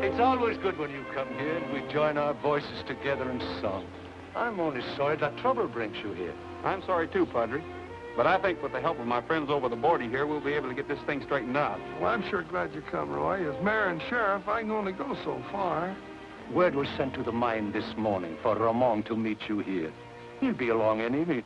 It's always good when you come here and we join our voices together in song. I'm only sorry that trouble brings you here. I'm sorry too, Padre. But I think with the help of my friends over the border here, we'll be able to get this thing straightened out. Well, I'm sure glad you come, Roy. As mayor and sheriff, I can only go so far. Word was sent to the mine this morning for Ramon to meet you here. He'll be along any minute.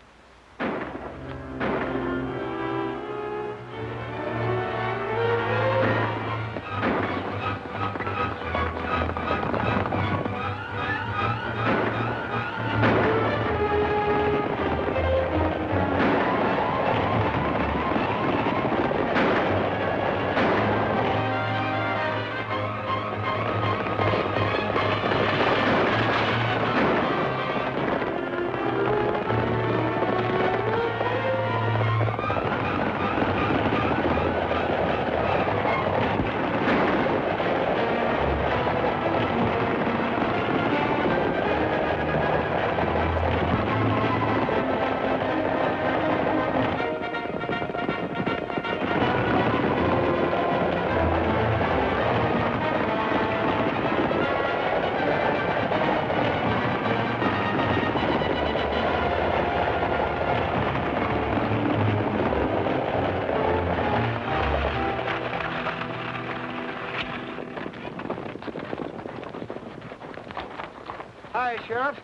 Hi, Sheriff.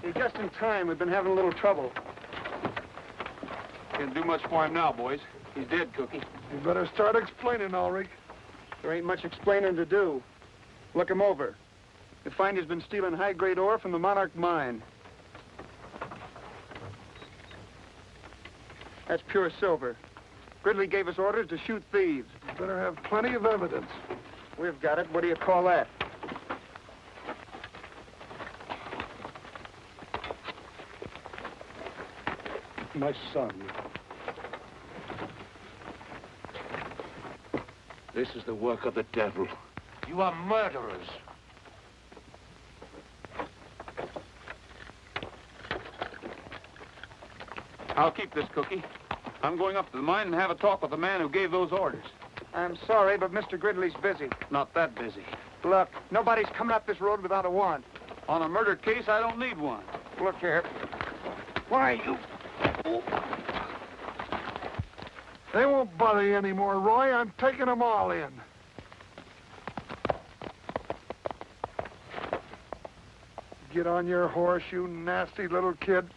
You're just in time. We've been having a little trouble. Can't do much for him now, boys. He's dead, Cookie. You better start explaining, Ulrich. There ain't much explaining to do. Look him over. You find he's been stealing high-grade ore from the Monarch mine. That's pure silver. Gridley gave us orders to shoot thieves. You better have plenty of evidence. We've got it. What do you call that? My son. This is the work of the devil. You are murderers. I'll keep this, Cookie. I'm going up to the mine and have a talk with the man who gave those orders. I'm sorry, but Mr. Gridley's busy. Not that busy. Look, nobody's coming up this road without a warrant. On a murder case, I don't need one. Look here. Why, you... They won't bother you anymore, Roy. I'm taking them all in. Get on your horse, you nasty little kid.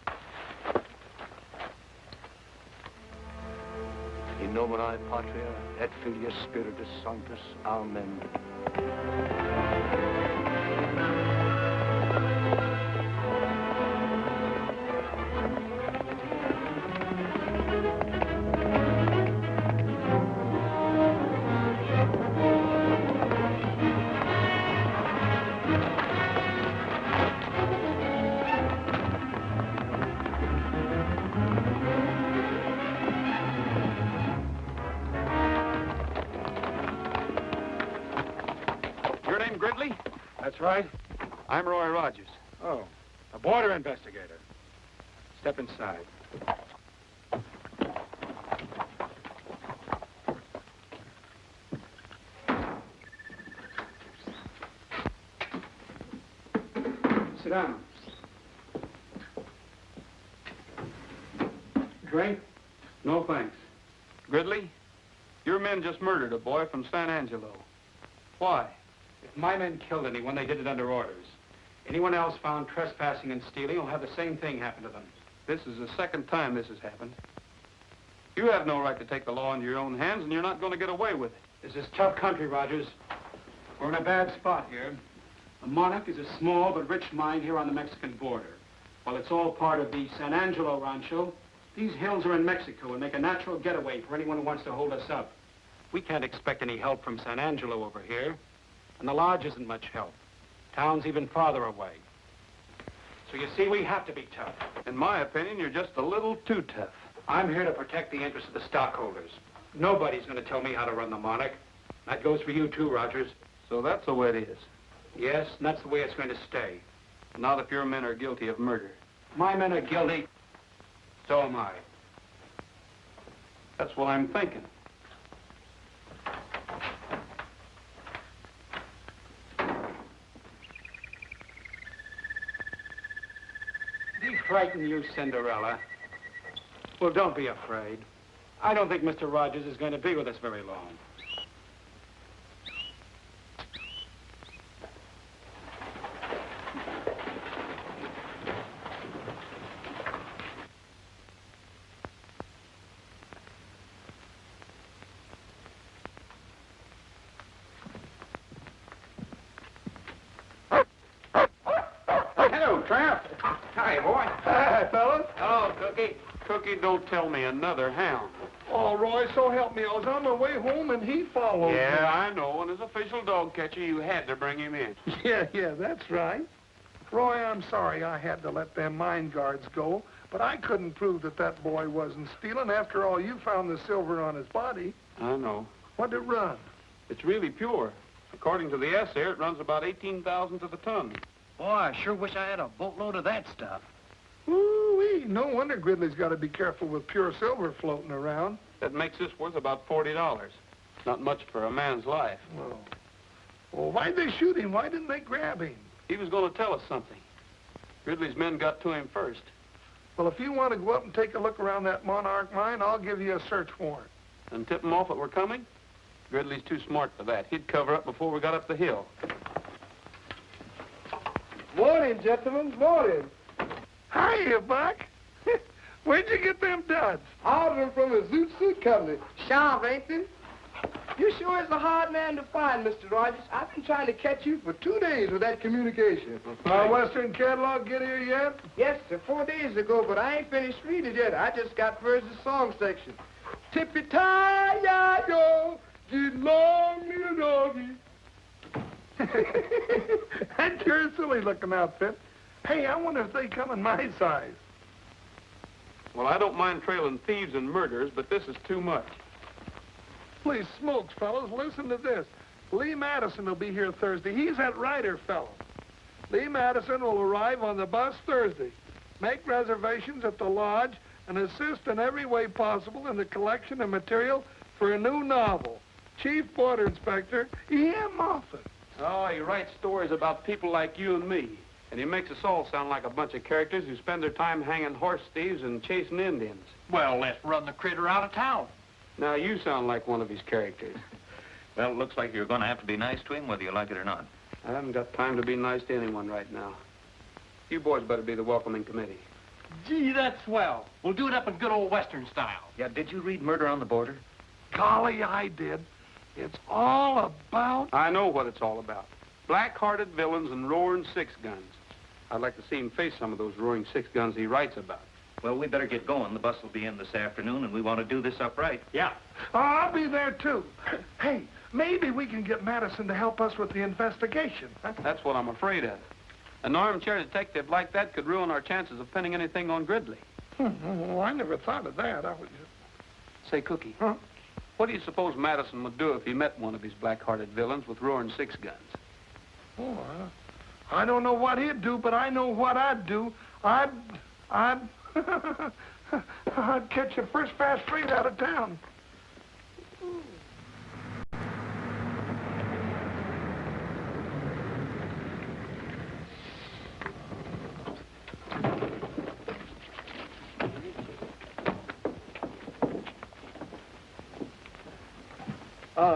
In nomine Patria et Filii Spiritus Sanctus. Amen. Your name Gridley? That's right. I'm Roy Rogers. Oh, a border investigator. Step inside. Sit down. Drink? No, thanks. Gridley, your men just murdered a boy from San Angelo. Why? If my men killed anyone, they did it under orders. Anyone else found trespassing and stealing will have the same thing happen to them. This is the second time this has happened. You have no right to take the law into your own hands, and you're not going to get away with it. This is tough country, Rogers. We're in a bad spot here. The Monarch is a small but rich mine here on the Mexican border. While it's all part of the San Angelo Rancho, these hills are in Mexico and make a natural getaway for anyone who wants to hold us up. We can't expect any help from San Angelo over here, and the lodge isn't much help. Town's even farther away. So you see, we have to be tough. In my opinion, you're just a little too tough. I'm here to protect the interests of the stockholders. Nobody's going to tell me how to run the Monarch. That goes for you too, Rogers. So that's the way it is. Yes, and that's the way it's going to stay. Not if your men are guilty of murder. My men are guilty. So am I. That's what I'm thinking. Did he frighten you, Cinderella? Well, don't be afraid. I don't think Mr. Rogers is going to be with us very long. Cookie, don't tell me another hound. Oh, Roy, so help me. I was on my way home and he followed me. Yeah, I know. And as official dog catcher, you had to bring him in. Yeah, that's right. Roy, I'm sorry I had to let them mine guards go, but I couldn't prove that that boy wasn't stealing. After all, you found the silver on his body. I know. What'd it run? It's really pure. According to the assay, it runs about 18,000 to the ton. Boy, I sure wish I had a boatload of that stuff. Ooh-wee, no wonder Gridley's got to be careful with pure silver floating around. That makes this worth about $40. Not much for a man's life. Well, why'd they shoot him? Why didn't they grab him? He was going to tell us something. Gridley's men got to him first. Well, if you want to go up and take a look around that Monarch mine, I'll give you a search warrant. And tip him off that we're coming? Gridley's too smart for that. He'd cover up before we got up the hill. Morning, gentlemen, morning. Hiya, Buck. Where'd you get them duds? Ordered them from the Zoot Suit Company. Sharp, ain't they? You sure is a hard man to find, Mr. Rogers. I've been trying to catch you for 2 days with that communication. Western catalog get here yet? Yes, sir, 4 days ago, but I ain't finished reading it yet. I just got first the song section. Tippy-tie-ya-yo, get long, little doggy. That's your silly-looking outfit. Hey, I wonder if they come in my size. Well, I don't mind trailing thieves and murderers, but this is too much. Please smokes, fellas, listen to this. Lee Madison will be here Thursday. He's that writer fellow. Lee Madison will arrive on the bus Thursday. Make reservations at the lodge and assist in every way possible in the collection of material for a new novel. Chief Border Inspector E.M. Moffat. Oh, he writes stories about people like you and me. And he makes us all sound like a bunch of characters who spend their time hanging horse thieves and chasing Indians. Well, let's run the critter out of town. Now, you sound like one of his characters. Well, it looks like you're going to have to be nice to him, whether you like it or not. I haven't got time to be nice to anyone right now. You boys better be the welcoming committee. Gee, that's swell. We'll do it up in good old Western style. Yeah, did you read Murder on the Border? Golly, I did. It's all about... I know what it's all about. Black-hearted villains and roaring six guns. I'd like to see him face some of those roaring six guns he writes about. Well, we better get going. The bus will be in this afternoon, and we want to do this up right. Yeah. Oh, I'll be there, too. Hey, maybe we can get Madison to help us with the investigation. Huh? That's what I'm afraid of. An armchair detective like that could ruin our chances of pinning anything on Gridley. Well, I never thought of that. I was just... Say, Cookie, Huh? what do you suppose Madison would do if he met one of these black-hearted villains with roaring six guns? Oh, I don't know what he'd do, but I know what I'd do. I'd catch a first fast freight out of town.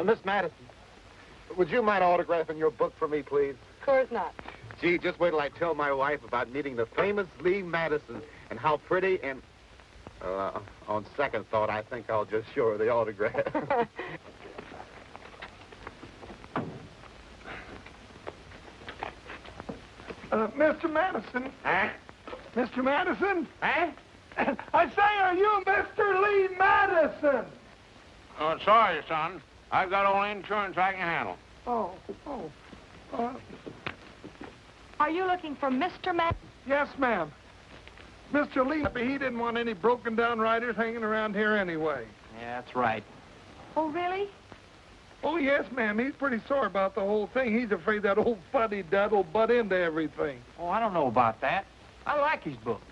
Miss Madison, would you mind autographing your book for me, please? Of course not. Gee, just wait till I tell my wife about meeting the famous Lee Madison and how pretty and... on second thought, I think I'll just show her the autograph. Mr. Madison. Huh? Mr. Madison? Huh? I say, are you Mr. Lee Madison? Oh, sorry, son. I've got all insurance I can handle. Are you looking for Mr. Matt? Yes, ma'am. Mr. Lee, he didn't want any broken-down riders hanging around here anyway. Yeah, that's right. Oh, really? Oh, yes, ma'am. He's pretty sore about the whole thing. He's afraid that old fuddy-dud will butt into everything. Oh, I don't know about that. I like his books.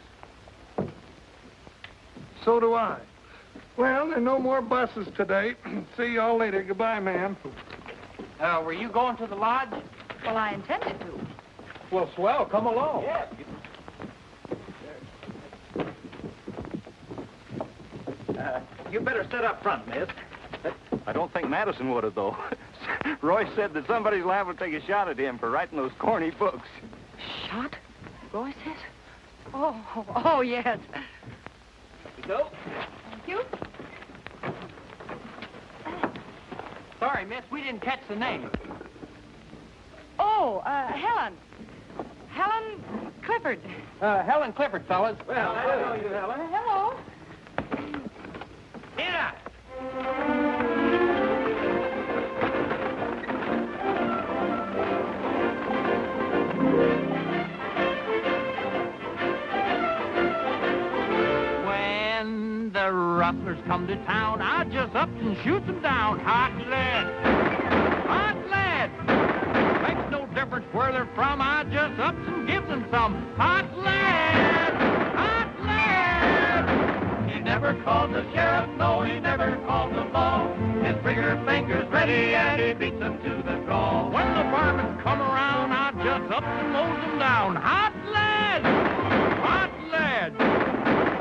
So do I. Well, there are no more buses today. See y'all later. Goodbye, ma'am. Were you going to the lodge? Well, I intended to. Well, swell. Come along. Yeah. You better sit up front, miss. I don't think Madison would have, though. Roy said that somebody's liable to take a shot at him for writing those corny books. Shot? Roy says? Oh, yes. So? Thank you. Sorry, miss. We didn't catch the name. Oh, Helen. Helen Clifford. Helen Clifford, fellas. Well, I know you, Helen. Hello. Get out. When the rustlers come to town, I just up and shoot them down. Hot lead. Hot lead. Makes no difference where they're from. I just up and give them some hot lead. Hot lead. He never called the sheriff, no, he never called the law. His trigger finger's ready and he beats them to the draw. When the varmints come around, I just up and mows them down. Hot lead. Hot lead.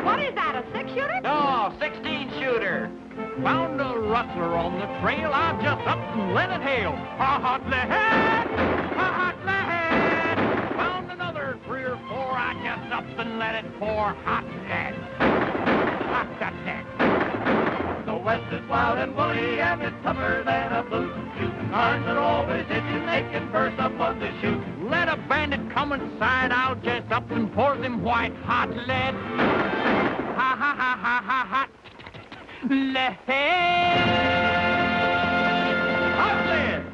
What is that, a six-shooter? No, 16-shooter. Found a rustler on the trail, I just up and let it hail. Hot lead, hot lead. Found another 3 or 4, I just up and let it pour. Hot lead, hot lead. The West is wild and woolly and it's tougher than a blue. Shooting cards are always itching, they can burst up on the shoot. Let a bandit come inside, I'll just up and pour them white hot lead. Ha ha ha ha ha hot lead. Hot lead.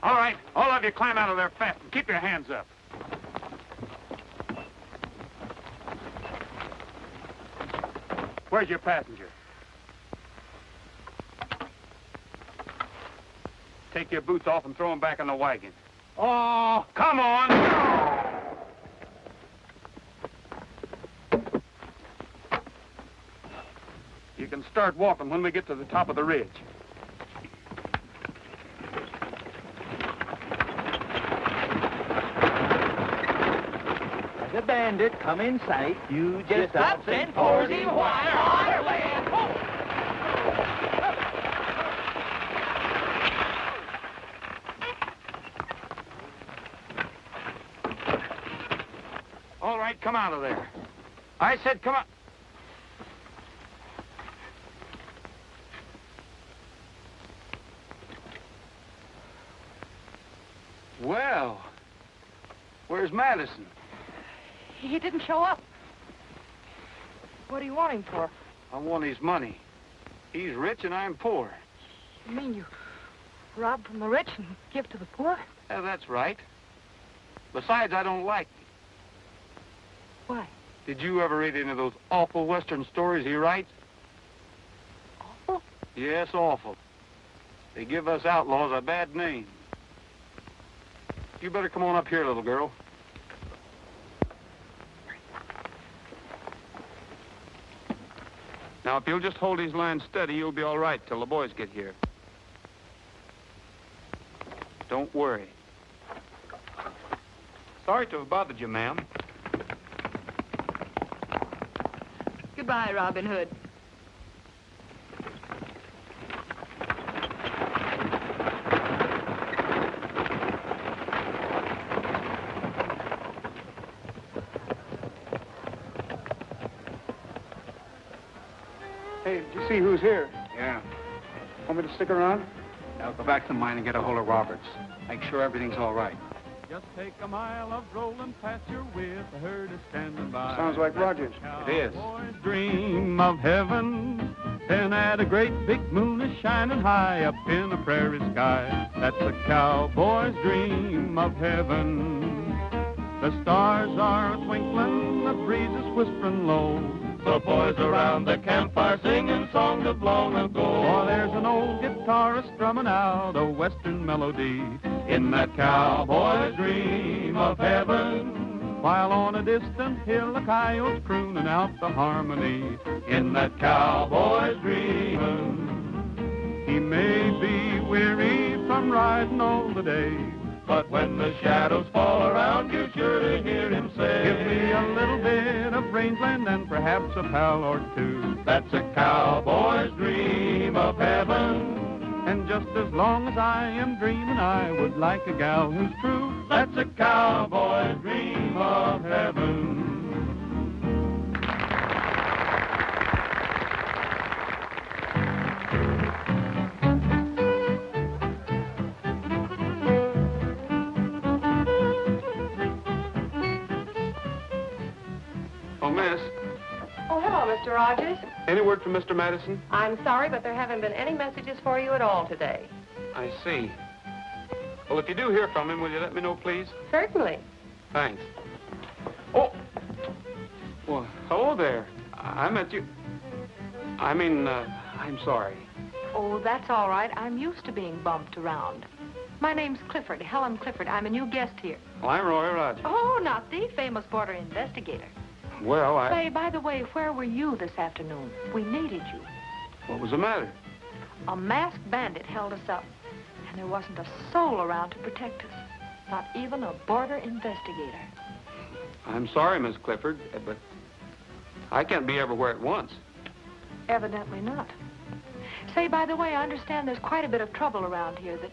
All right, all of you climb out of there fast and keep your hands up. Where's your passenger? Take your boots off and throw them back in the wagon. Oh, come on! You can start walking when we get to the top of the ridge. bandit come in sight, you just Stop and pour the wire. All right, come out of there. I said come out. Well, where's Madison? He didn't show up. What do you want him for? I want his money. He's rich and I'm poor. You mean you rob from the rich and give to the poor? Yeah, that's right. Besides, I don't like him. Why? Did you ever read any of those awful Western stories he writes? Awful? Yes, awful. They give us outlaws a bad name. You better come on up here, little girl. Now, if you'll just hold his line steady, you'll be all right till the boys get here. Don't worry. Sorry to have bothered you, ma'am. Goodbye, Robin Hood. Hey, did you see who's here? Yeah. Want me to stick around? Now go back to the mine and get a hold of Roberts. Make sure everything's all right. Just take a mile of rolling pasture with a herd is standing by. Sounds like Rogers. It is. Boys dream of heaven, and at a great big moon is shining high up in the prairie sky. That's a cowboy's dream of heaven. The stars are twinkling, the breeze is whispering low. The boys around the campfire singing songs of long ago. Oh, there's an old guitarist strumming out a western melody in that cowboy's dream of heaven. While on a distant hill a coyote's crooning out the harmony in that cowboy's dreaming. He may be weary from riding all the day, but when the shadows fall around, you're sure to hear him say, give me a little bit of rangeland and perhaps a pal or two. That's a cowboy's dream of heaven. And just as long as I am dreaming, I would like a gal who's true. That's a cowboy's dream of heaven. Oh, miss. Oh, hello, Mr. Rogers. Any word from Mr. Madison? I'm sorry, but there haven't been any messages for you at all today. I see. Well, if you do hear from him, will you let me know, please? Certainly. Thanks. Oh! Well, hello there. I meant you. I'm sorry. Oh, that's all right. I'm used to being bumped around. My name's Clifford, Helen Clifford. I'm a new guest here. Well, I'm Roy Rogers. Oh, not the famous border investigator. Well, Say, by the way, where were you this afternoon? We needed you. What was the matter? A masked bandit held us up, and there wasn't a soul around to protect us. Not even a border investigator. I'm sorry, Miss Clifford, but I can't be everywhere at once. Evidently not. Say, by the way, I understand there's quite a bit of trouble around here that,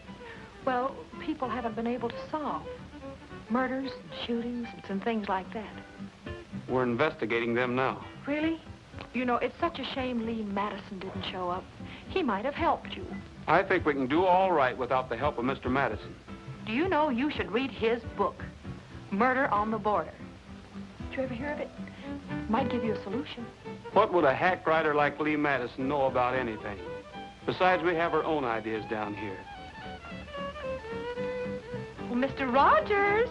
well, people haven't been able to solve. Murders and shootings and things like that. We're investigating them now. Really? You know, it's such a shame Lee Madison didn't show up. He might have helped you. I think we can do all right without the help of Mr. Madison. Do you know you should read his book, Murder on the Border? Did you ever hear of it? Might give you a solution. What would a hack writer like Lee Madison know about anything? Besides, we have our own ideas down here. Well, Mr. Rogers!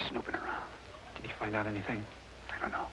Snooping around. Did he find out anything? I don't know.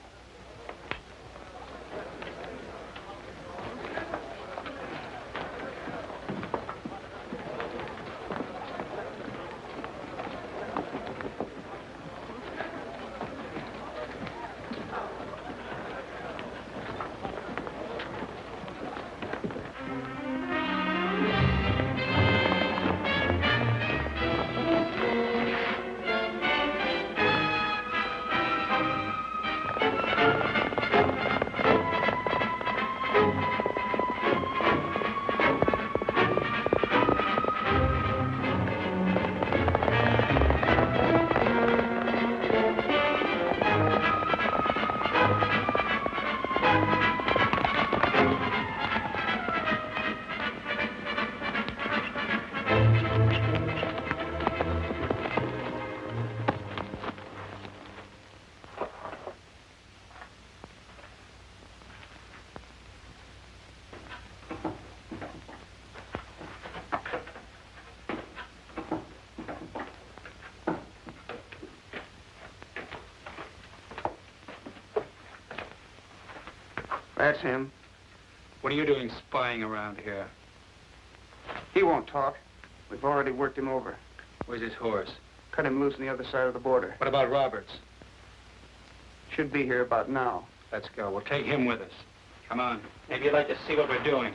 That's him. What are you doing spying around here? He won't talk. We've already worked him over. Where's his horse? Cut him loose on the other side of the border. What about Roberts? Should be here about now. Let's go. We'll take him with us. Come on. Maybe you'd like to see what we're doing.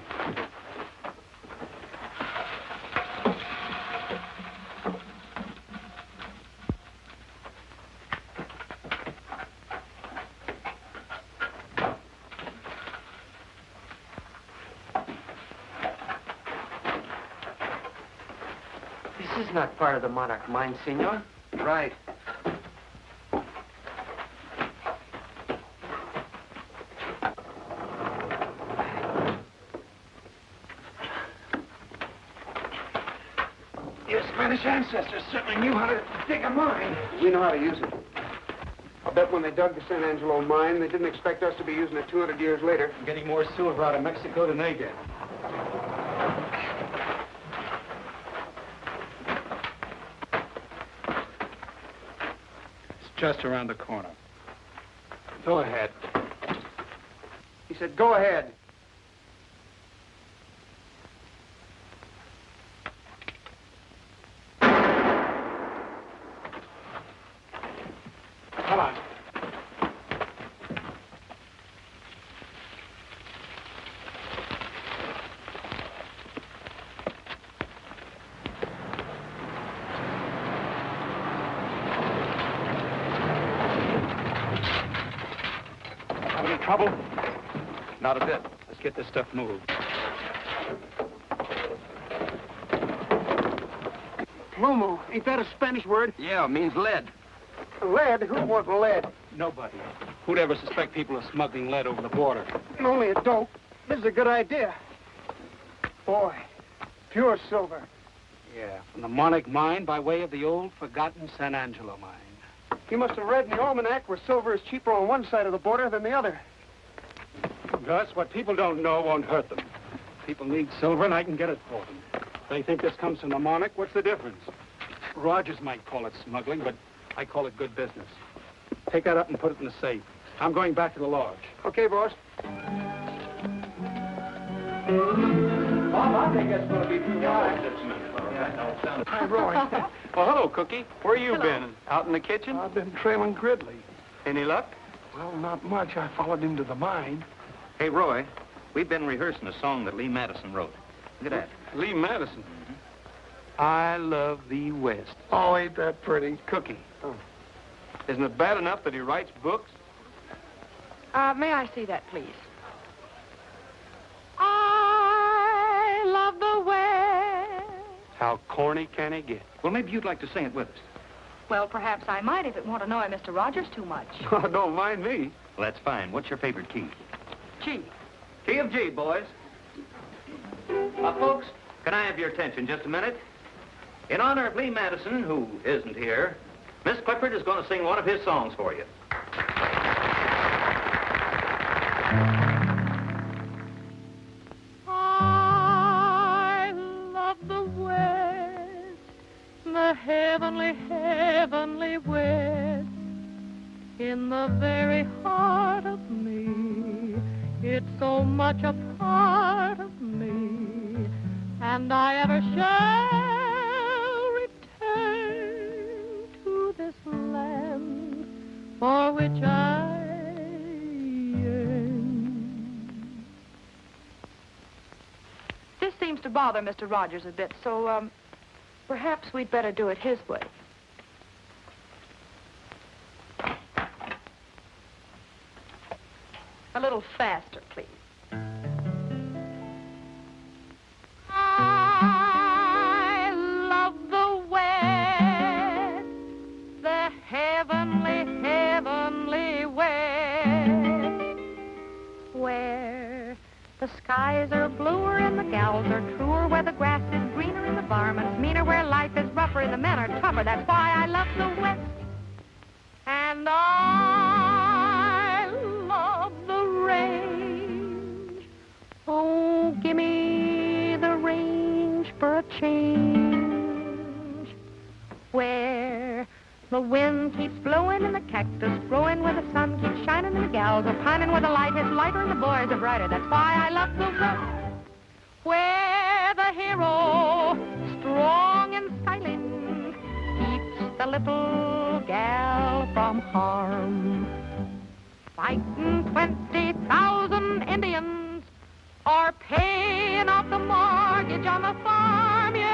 This is not part of the Monarch mine, senor. Right. Your Spanish ancestors certainly knew how to dig a mine. We know how to use it. I'll bet when they dug the San Angelo mine, they didn't expect us to be using it 200 years later. I'm getting more silver out of Mexico than they get. It's just around the corner. Go ahead. He said, go ahead. Come on. Have any trouble? Not a bit. Let's get this stuff moved. Plomo, ain't that a Spanish word? Yeah, it means lead. Lead? Who wants lead? Nobody. Who'd ever suspect people of smuggling lead over the border? Only a dope. This is a good idea. Boy, pure silver. Yeah, from the Monarch mine by way of the old forgotten San Angelo mine. He must have read in the almanac where silver is cheaper on one side of the border than the other. Gus, what people don't know won't hurt them. People need silver, and I can get it for them. If they think this comes from the Monarch, what's the difference? Rogers might call it smuggling, but I call it good business. Take that up and put it in the safe. I'm going back to the lodge. Okay, boss. Bob, I think that's going to be pretty hard. Hi, Roy. Well, hello, Cookie. Where you been? Out in the kitchen? I've been trailing Gridley. Any luck? Well, not much. I followed him to the mine. Hey, Roy, we've been rehearsing a song that Lee Madison wrote. Look at that. Lee Madison. I love thee West. Oh, ain't that pretty? Cookie. Oh. Isn't it bad enough that he writes books? May I see that, please? I love the West. How corny can he get? Well, maybe you'd like to sing it with us. Well, perhaps I might if it won't annoy Mr. Rogers too much. Oh, don't mind me. Well, that's fine. What's your favorite key? G. Key of G, boys. Folks, can I have your attention just a minute? In honor of Lee Madison, who isn't here, Miss Clifford is going to sing one of his songs for you. I love the West, the heavenly, heavenly West. In the very heart of me, it's so much a part of me, and I ever shall return to this land for which I yearn. This seems to bother Mr. Rogers a bit, so, perhaps we'd better do it his way. A little faster, please. I love the West, the heavenly, heavenly West, Where the skies are bluer and the gals are truer, where the grass is greener and the varmints meaner, where life is rougher and the men are tougher. That's why I love the West. and I love the range. Oh, give me the range for a change, where The wind keeps blowing and the cactus growing where the sun keeps shining and the gals are pining where the light is lighter and the boys are brighter. That's why I love the West, where the hero, strong and silent, keeps the little gal from harm. Fighting 20,000 Indians or paying off the mortgage on the farm. Yes,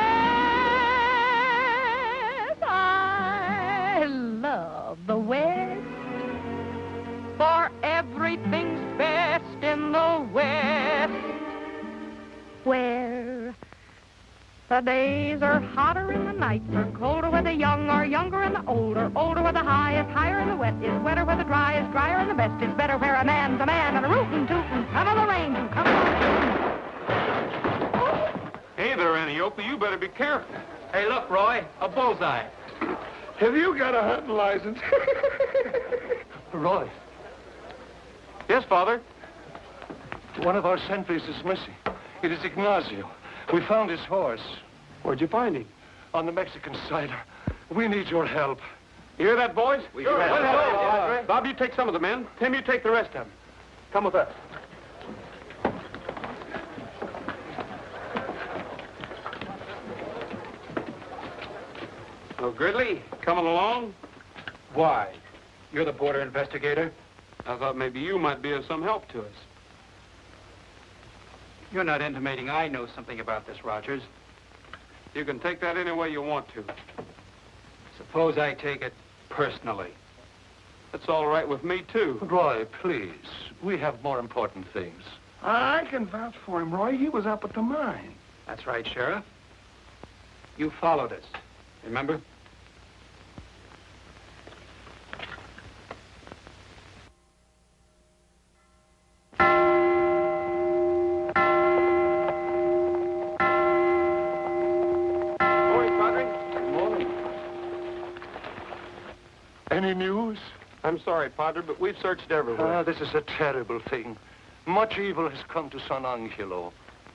I love the West, for everything's best in the West, where the days are hotter and the nights are colder, where the young are younger and the older, older, where the high is higher and the wet is wetter, where the dry is drier and the best is better, where a man's a man and a rootin' tootin', come of the range and come on in. Hey there, Antiope, you better be careful. Hey, look, Roy, a bullseye. Have you got a hunting license? Roy, Yes, Father? one of our sentries is missing. It is Ignacio. We found his horse. Where'd you find him? On the Mexican side. We need your help. You hear that, boys? Sure. Let's go. Bob, you take some of the men. Tim, you take the rest of them. Come with us. Oh, Gridley, coming along? Why? You're the border investigator? I thought maybe you might be of some help to us. You're not intimating I know something about this, Rogers. You can take that any way you want to. Suppose I take it personally. That's all right with me, too. Roy, please. We have more important things. I can vouch for him, Roy. He was up at the mine. That's right, Sheriff. You followed us, remember? Any news? I'm sorry, Padre, but we've searched everywhere. This is a terrible thing. Much evil has come to San Angelo.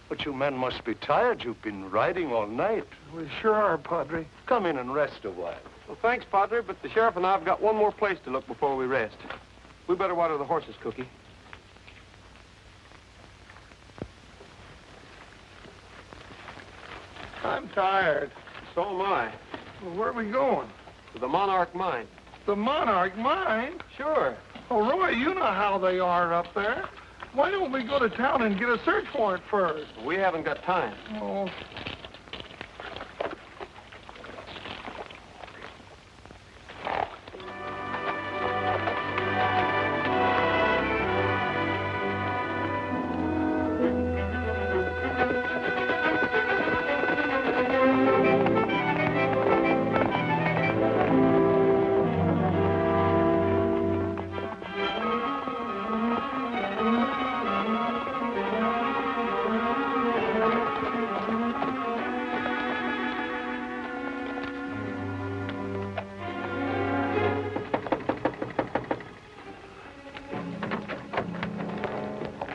But you men must be tired. You've been riding all night. We sure are, Padre. Come in and rest a while. Well, thanks, Padre, but the sheriff and I have got one more place to look before we rest. We better water the horses, Cookie. I'm tired. So am I. Well, where are we going? To the Monarch Mine. The Monarch Mine? Sure. Oh, Roy, you know how they are up there. Why don't we go to town and get a search warrant first? We haven't got time. Oh.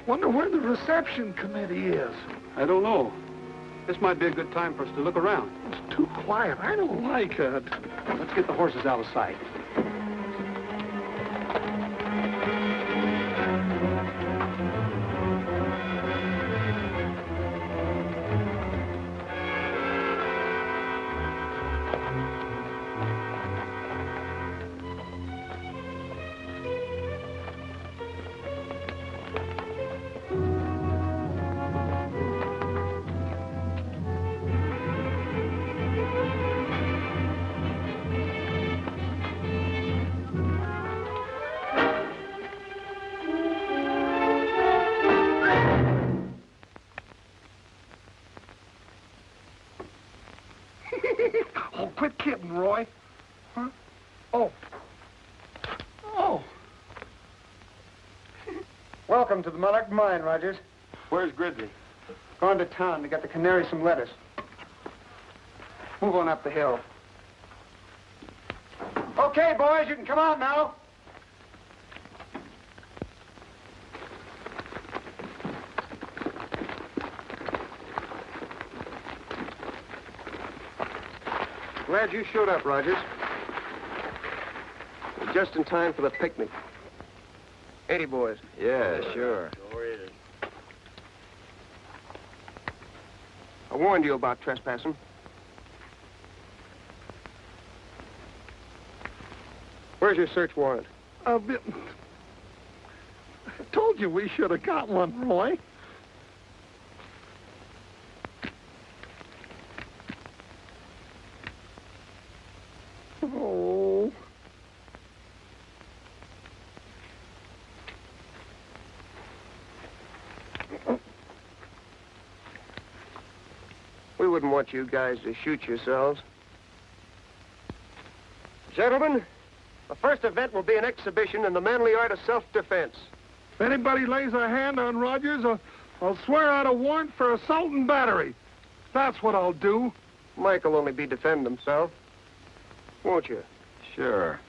Wonder where the reception committee is. I don't know. This might be a good time for us to look around. It's too quiet. I don't like it. Let's get the horses out of sight. Oh, quit kidding, Roy. Huh? Oh. Oh. Welcome to the Monarch Mine, Rogers. Where's Gridley? Going to town to get the canary some lettuce. Move on up the hill. Okay, boys, you can come out now. Glad you showed up, Rogers. just in time for the picnic. Ain't he, boys? Yeah, sure. I warned you about trespassing. Where's your search warrant? I told you we should have got one, Roy. Oh. We wouldn't want you guys to shoot yourselves. Gentlemen, the first event will be an exhibition in the manly art of self-defense. If anybody lays a hand on Rogers, I'll swear out a warrant for assault and battery. That's what I'll do. Mike will only be defending himself. Won't you? Sure.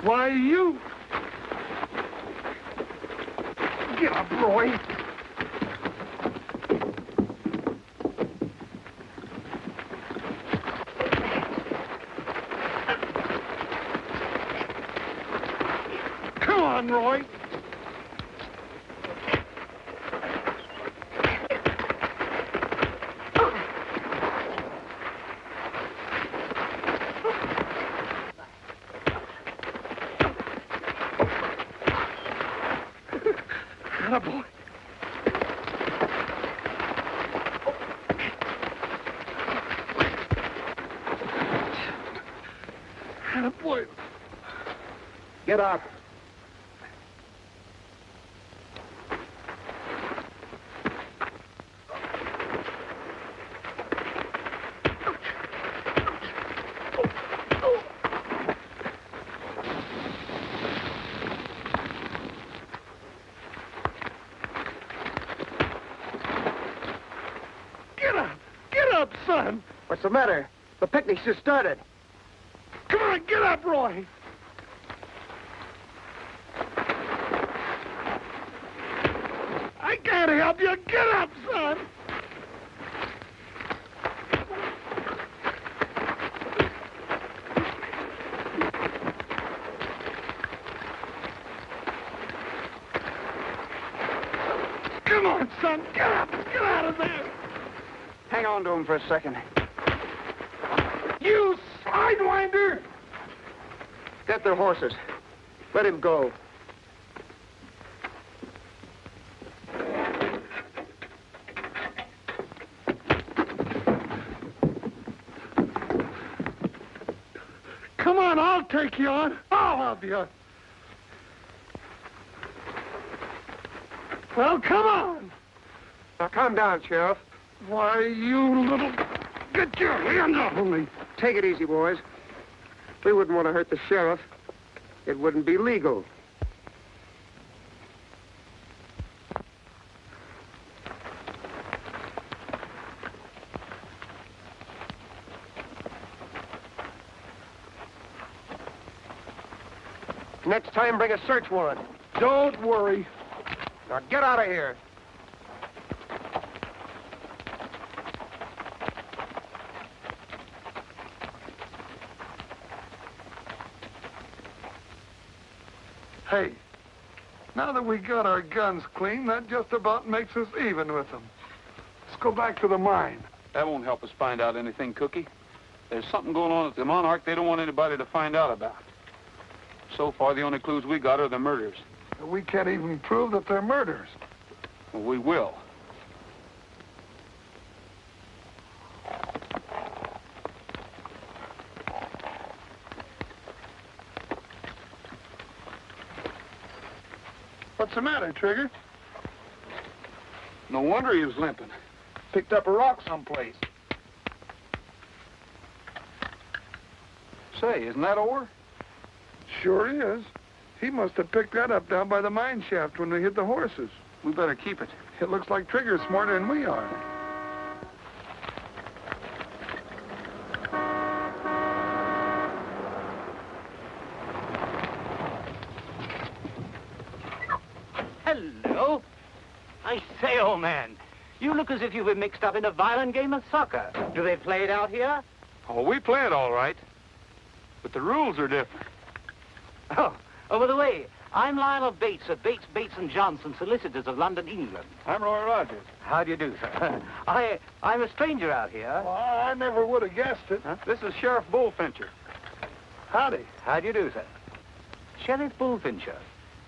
Why, you... Get up, Roy. Come on, Roy. Attaboy. Attaboy. Get up. Son. What's the matter? The picnic's just started. Come on, get up, Roy. I can't help you. Get up, son. Come on, son. Get up. Get out of there. Hang on to him for a second. You sidewinder! Get their horses. Let him go. Come on, I'll take you on. I'll help you. Well, come on. Now, calm down, Sheriff. Why, you little... Get your hand off of me. Take it easy, boys. We wouldn't want to hurt the sheriff. It wouldn't be legal. Next time, bring a search warrant. Don't worry. Now, get out of here. Hey, now that we got our guns clean, that just about makes us even with them. Let's go back to the mine. That won't help us find out anything, Cookie. There's something going on at the Monarch they don't want anybody to find out about. So far, the only clues we got are the murders. We can't even prove that they're murders. Well, we will. What's the matter, Trigger? No wonder he was limping. Picked up a rock someplace. Say, isn't that ore? Sure is. He must have picked that up down by the mine shaft when we hit the horses. We better keep it. It looks like Trigger's smarter than we are. Hello. I say, old man, You look as if you were mixed up in a violent game of soccer. Do they play it out here? Oh, we play it all right. But the rules are different. Oh, by the way, I'm Lionel Bates of Bates, Bates & Johnson, solicitors of London, England. I'm Roy Rogers. How do you do, sir? I'm a stranger out here. Well, I never would have guessed it. Huh? This is Sheriff Bullfincher. Howdy. How do you do, sir? Sheriff Bullfincher.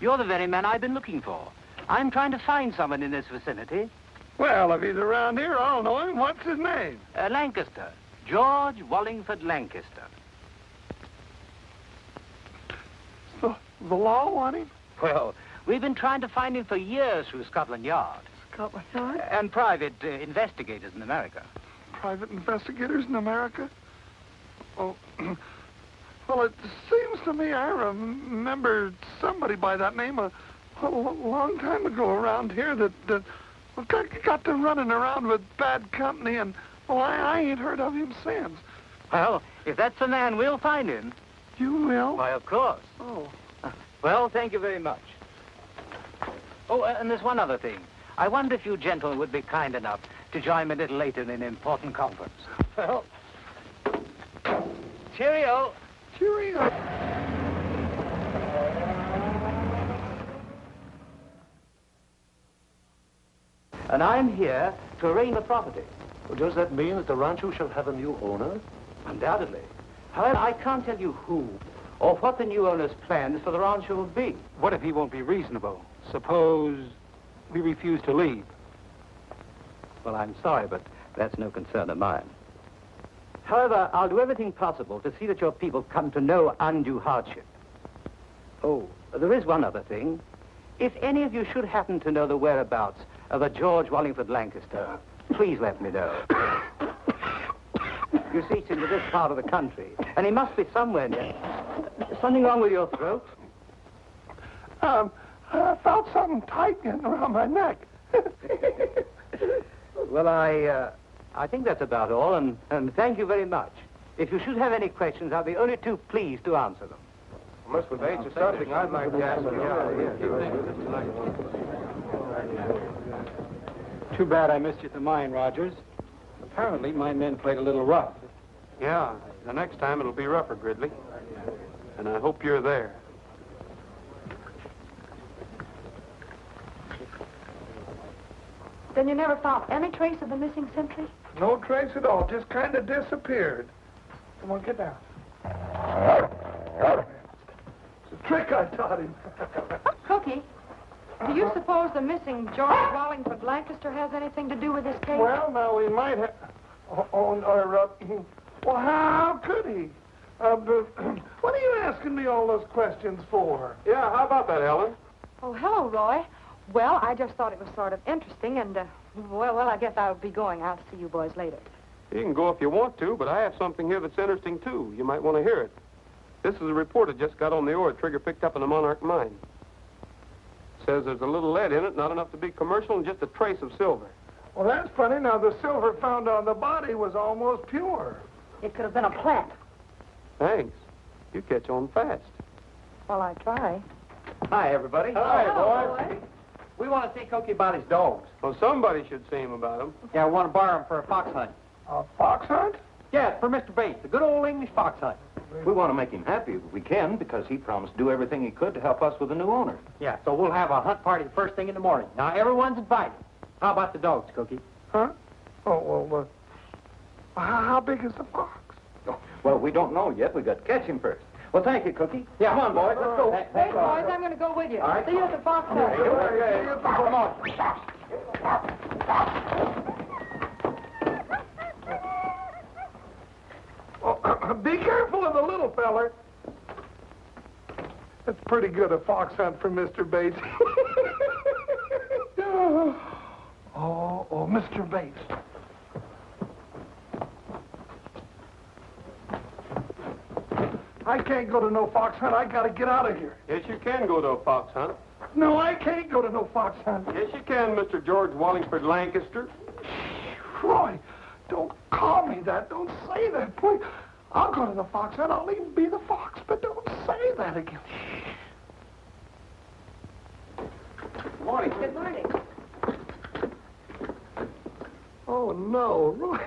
You're the very man I've been looking for. I'm trying to find someone in this vicinity. Well, if he's around here, I'll know him. What's his name? Lancaster. George Wallingford Lancaster. The law want him? Well, we've been trying to find him for years through Scotland Yard. Scotland Yard? And private investigators in America. Private investigators in America? Oh, well, it seems to me I remember somebody by that name a long time ago around here that got to running around with bad company, and, well, I ain't heard of him since. Well, if that's the man, we'll find him. You will? Why, of course. Oh. Well, thank you very much. Oh, and there's one other thing. I wonder if you gentlemen would be kind enough to join me a little later in an important conference. Well, cheerio. Cheerio. And I'm here to arraign the property. Well, does that mean that the rancho shall have a new owner? Undoubtedly. However, I can't tell you who or what the new owner's plans for the rancho will be. What if he won't be reasonable? Suppose we refuse to leave. Well, I'm sorry, but that's no concern of mine. However, I'll do everything possible to see that your people come to no undue hardship. Oh, there is one other thing. If any of you should happen to know the whereabouts of a George Wallingford Lancaster, please let me know. You see, he's into this part of the country, and he must be somewhere near. Something wrong with your throat? I felt something tight getting around my neck. Well, I think that's about all, and thank you very much. If you should have any questions, I'll be only too pleased to answer them. Mr. Bates, there's something I'd like to ask you. Too bad I missed you at the mine, Rogers. Apparently, my men played a little rough. Yeah, the next time it'll be rougher, Gridley. And I hope you're there. Then you never found any trace of the missing sentry? No trace at all. Just kind of disappeared. Come on, get down. It's a trick I taught him. Cookie, do you suppose the missing George Wallingford Lancaster has anything to do with this case? Well, now, we might have... well, how could he? What are you asking me all those questions for? Yeah, how about that, Ellen? Oh, hello, Roy. Well, I just thought it was sort of interesting, and, well, I guess I'll be going. I'll see you boys later. You can go if you want to, but I have something here that's interesting, too. You might want to hear it. This is a report that just got on the ore Trigger picked up in the Monarch mine. Says there's a little lead in it, not enough to be commercial, and just a trace of silver. Well, that's funny. Now, the silver found on the body was almost pure. It could have been a plant. Thanks. You catch on fast. Well, I try. Hi, everybody. Hello, boys. We want to see Cookie about his dogs. Well, somebody should see him about him. Yeah, I want to borrow him for a fox hunt. A fox hunt? Yeah, for Mr. Bates, a good old English fox hunt. We want to make him happy if we can, because he promised to do everything he could to help us with the new owner. Yeah, so we'll have a hunt party first thing in the morning. Now, everyone's invited. How about the dogs, Cookie? Huh? Oh, well, how big is the fox? Oh, well, we don't know yet. We got to catch him first. Well, thank you, Cookie. Yeah. Come on, boys. Let's go. Hey, boys, I'm going to go with you. All right. See you at the fox hunt. Okay. Come on. Oh, be careful of the little feller. That's pretty good, a fox hunt for Mr. Bates. oh, Mr. Bates. I can't go to no fox hunt. I gotta get out of here. Yes, you can go to a fox hunt. No, I can't go to no fox hunt. Yes, you can, Mr. George Wallingford Lancaster. Roy, don't call me that. Don't say that, please. I'll go to the fox hunt. I'll even be the fox, but don't say that again. Good morning. Good morning. Oh, no, Roy.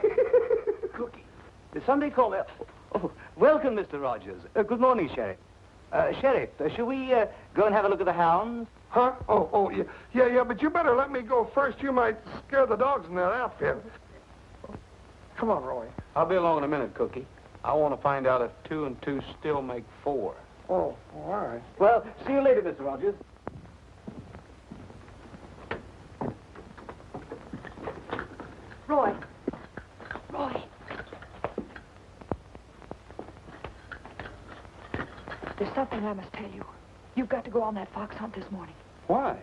Cookie. There's somebody called... Oh, welcome, Mr. Rogers. Good morning, Sheriff. Sheriff, shall we go and have a look at the hounds? Huh? Oh, yeah. Yeah, but you better let me go first. You might scare the dogs in that outfit. Come on, Roy. I'll be along in a minute, Cookie. I want to find out if 2 and 2 still make 4. Oh, all right. Well, see you later, Mr. Rogers. Roy. There's something I must tell you. You've got to go on that fox hunt this morning. Why?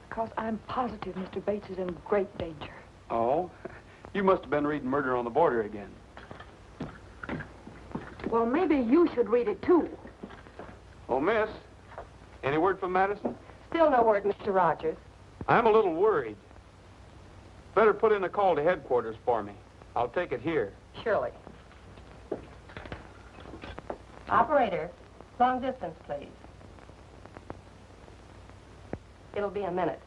Because I'm positive Mr. Bates is in great danger. Oh? You must have been reading Murder on the Border again. Well, maybe you should read it, too. Oh, miss, any word from Madison? Still no word, Mr. Rogers. I'm a little worried. Better put in a call to headquarters for me. I'll take it here. Surely. Operator, long distance, please. It'll be a minute.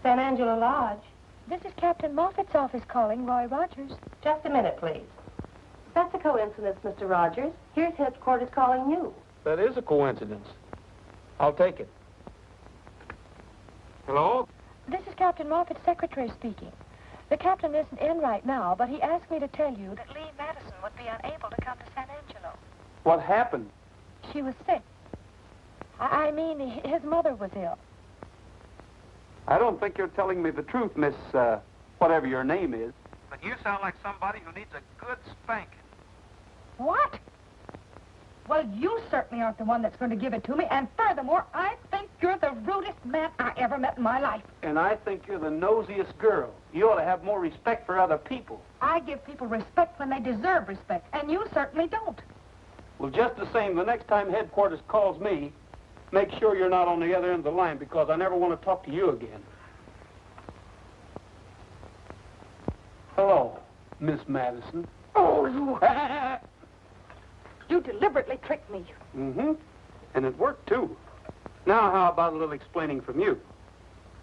San Angelo Lodge. This is Captain Moffat's office calling, Roy Rogers. Just a minute, please. That's a coincidence, Mr. Rogers. Here's headquarters calling you. That is a coincidence. I'll take it. Hello? This is Captain Moffat's secretary speaking. The captain isn't in right now, but he asked me to tell you that Lee Madison would be unable to come to San Angelo. What happened? She was sick. I mean, his mother was ill. I don't think you're telling me the truth, Miss, whatever your name is. But you sound like somebody who needs a good spanking. What? Well, you certainly aren't the one that's going to give it to me, and furthermore, I think you're the rudest man I ever met in my life. And I think you're the nosiest girl. You ought to have more respect for other people. I give people respect when they deserve respect, and you certainly don't. Well, just the same, the next time headquarters calls me, make sure you're not on the other end of the line, because I never want to talk to you again. Hello, Miss Madison. Oh, you deliberately tricked me. Mm-hmm. And it worked, too. Now, how about a little explaining from you?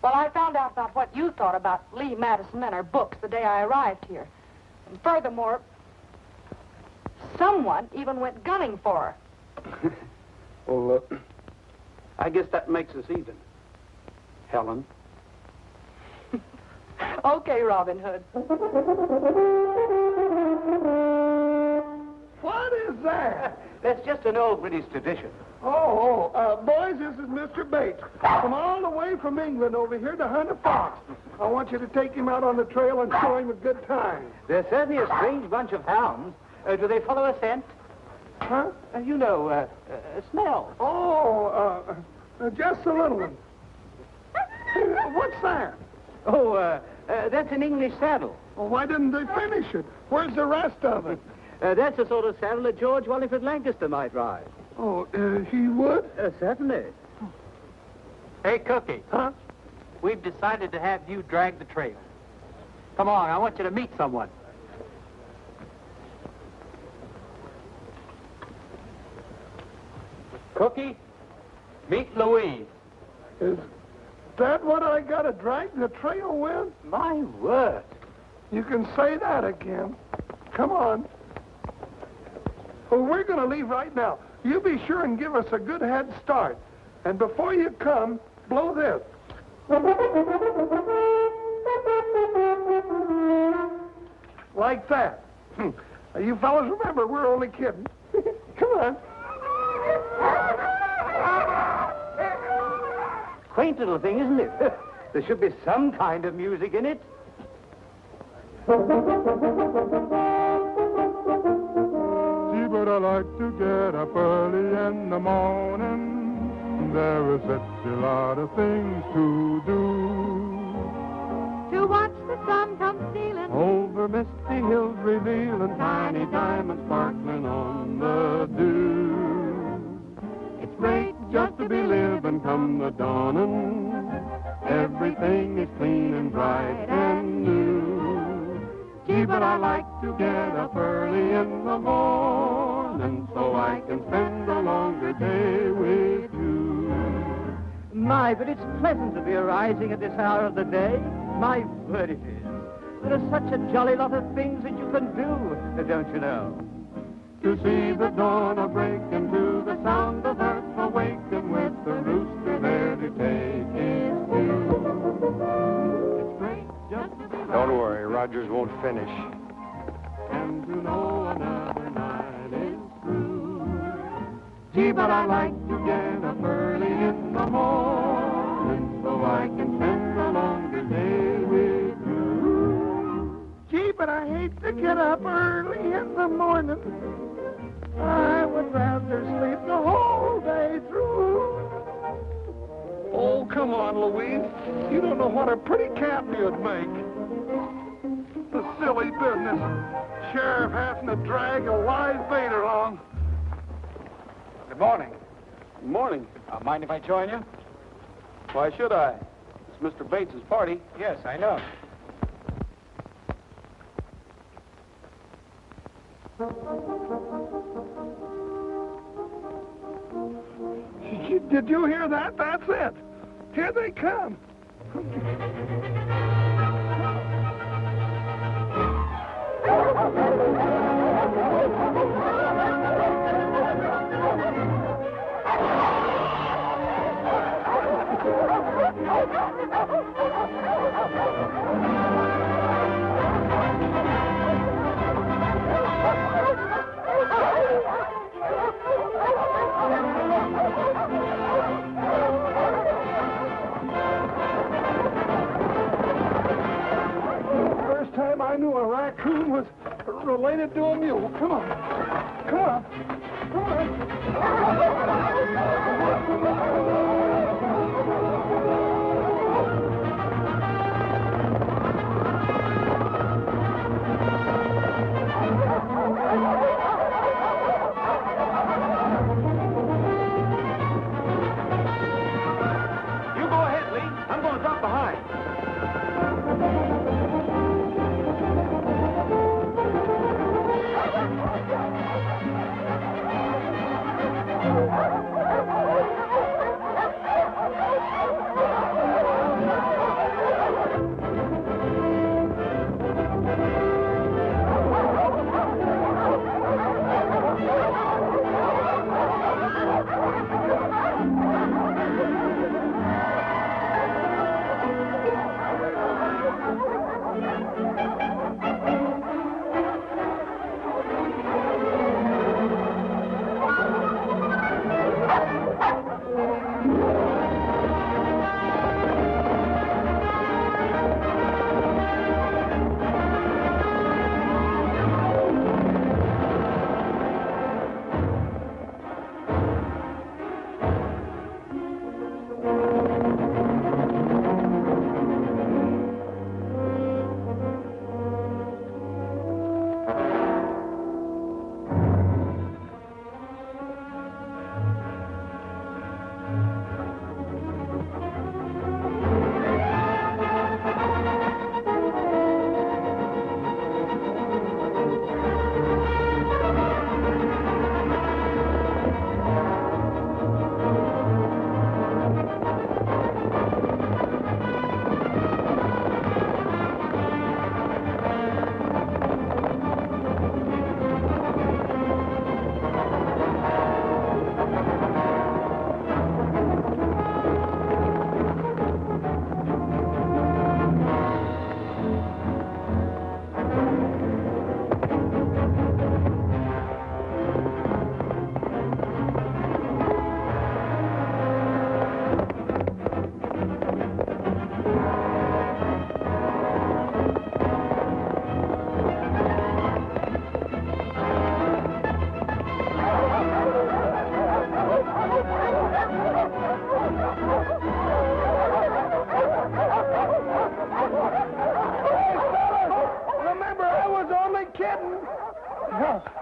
Well, I found out about what you thought about Lee Madison and her books the day I arrived here. And furthermore, someone even went gunning for her. Well, I guess that makes us even. Helen. Okay, Robin Hood. What is that? That's just an old British tradition. Boys, this is Mr. Bates. Come all the way from England over here to hunt a fox. I want you to take him out on the trail and show him a good time. They're certainly a strange bunch of hounds. Do they follow a scent? Huh? Smell. Just a little one. What's that? That's an English saddle. Well, why didn't they finish it? Where's the rest of it? That's the sort of saddle that George Wallingford Lancaster might ride. He would? Certainly. Hey, Cookie. Huh? We've decided to have you drag the trail. Come on, I want you to meet someone. Cookie, meet Louise. Is that what I got to drag the trail with? My word. You can say that again. Come on. Well, we're going to leave right now. You be sure and give us a good head start. And before you come, blow this. Like that. You fellas remember, we're only kidding. Come on. Quaint little thing, isn't it? There should be some kind of music in it. Gee, but I like to get up early in the morning. There is such a lot of things to do. To watch the sun come stealing Over misty hills revealing tiny diamonds sparkling on the dew. It's great just to be living come the dawning. Everything is clean and bright and new. Gee, but I like to get up early in the morning so I can spend a longer day with you. My, but it's pleasant to be arising at this hour of the day. My word, it is. There are such a jolly lot of things that you can do, don't you know? To see the dawn a-break and to the sound of earth awaken with the rooster there to take his cue. It's great just to be Don't worry, Rogers won't finish. and to know another night is through. Gee, but I like to get up early in the morning so I can spend a longer day with you. Gee, but I hate to get up early in the morning. I would rather sleep the whole day through. Oh, come on, Louise. You don't know what a pretty cap you'd make. The silly business. Sheriff having to drag a live bait along. Good morning. Good morning. Mind if I join you? Why should I? It's Mr. Bates's party. Yes, I know. Did you hear that? That's it. Here they come. First time I knew a raccoon was related to a mule. Come on. Come on. Come on. You go ahead, Lee. I'm going to drop behind.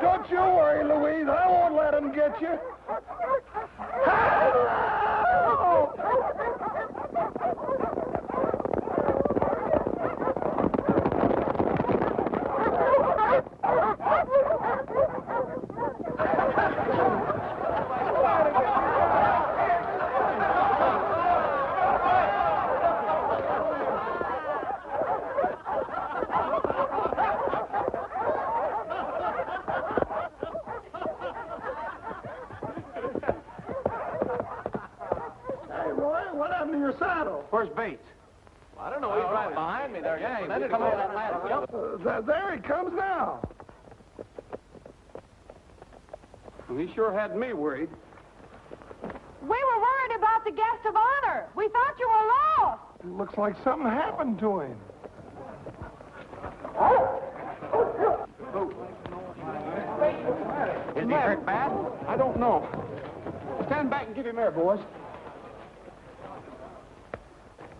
Don't you worry, Louise. I won't let him get you. in your saddle? Where's Bates? I don't know. He's right behind me there. Yeah, Just a minute ago. There he comes now. Well, he sure had me worried. We were worried about the guest of honor. We thought you were lost. It looks like something happened to him. Is he hurt bad? I don't know. Stand back and give him air, boys.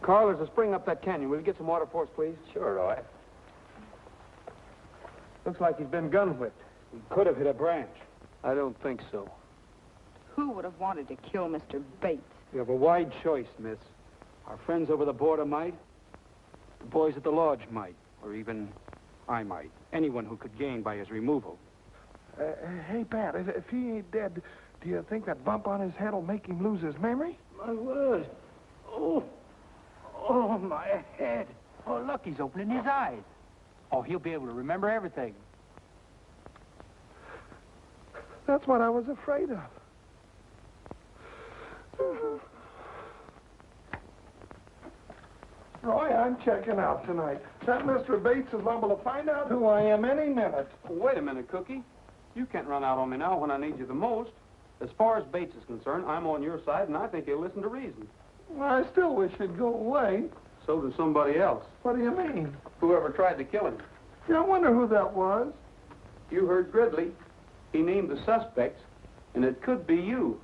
Carl, there's a spring up that canyon. Will you get some water for us, please? Sure, Roy. Looks like he's been gun whipped. He could have hit a branch. I don't think so. Who would have wanted to kill Mr. Bates? You have a wide choice, miss. Our friends over the border might. The boys at the lodge might. Or even I might. Anyone who could gain by his removal. Hey, Pat, if he ain't dead, do you think that bump on his head will make him lose his memory? My word. Oh, my head. Oh, look, he's opening his eyes. Oh, he'll be able to remember everything. That's what I was afraid of. Roy, I'm checking out tonight. That Mr. Bates is liable to find out who I am any minute. Wait a minute, Cookie. You can't run out on me now when I need you the most. As far as Bates is concerned, I'm on your side, and I think he'll listen to reason. I still wish he'd go away. So does somebody else. What do you mean? Whoever tried to kill him. Yeah, I wonder who that was. You heard Gridley. He named the suspects, and it could be you.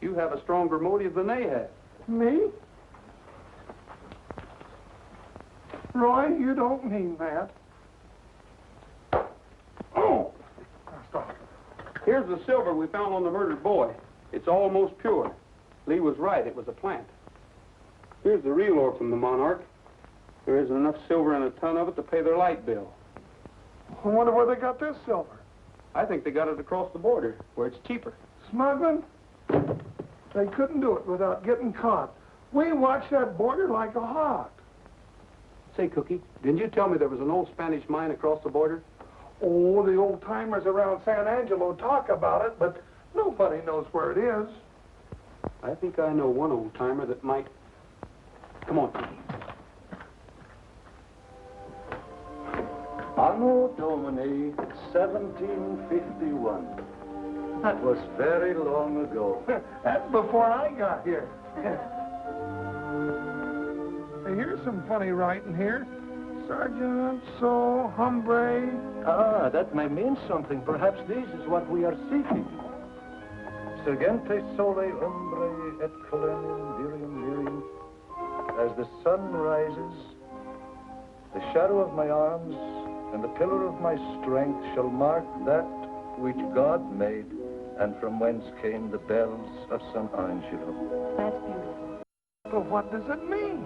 You have a stronger motive than they have. Me? Roy, you don't mean that. Oh! Stop. Here's the silver we found on the murdered boy. It's almost pure. Lee was right. It was a plant. Here's the real ore from the Monarch. There isn't enough silver in a ton of it to pay their light bill. I wonder where they got this silver. I think they got it across the border, where it's cheaper. Smuggling? They couldn't do it without getting caught. We watched that border like a hawk. Say, Cookie, didn't you tell me there was an old Spanish mine across the border? Oh, the old-timers around San Angelo talk about it, but nobody knows where it is. I think I know one old-timer that might... Come on, Cookie. Anno Domini 1751. That was very long ago. That's before I got here. Hey, here's some funny writing here. Sergeant, so, hombre. Ah, that may mean something. Perhaps this is what we are seeking. Sergente sole hombre et colonium virium virium. As the sun rises, the shadow of my arms and the pillar of my strength shall mark that which God made, and from whence came the bells of San Angelo. That's beautiful. But what does it mean?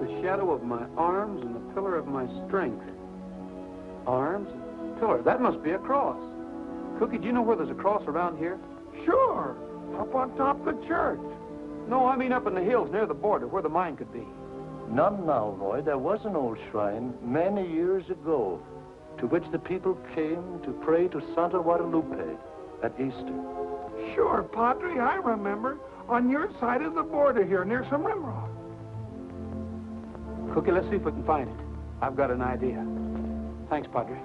The shadow of my arms and the pillar of my strength. Arms and pillar. That must be a cross. Cookie, do you know where there's a cross around here? Sure. Up on top of the church. No, I mean up in the hills near the border, where the mine could be. None now, Roy. There was an old shrine many years ago to which the people came to pray to Santa Guadalupe at Easter. Sure, Padre, I remember. On your side of the border here, near some rimrock. Cookie, let's see if we can find it. I've got an idea. Thanks, Padre.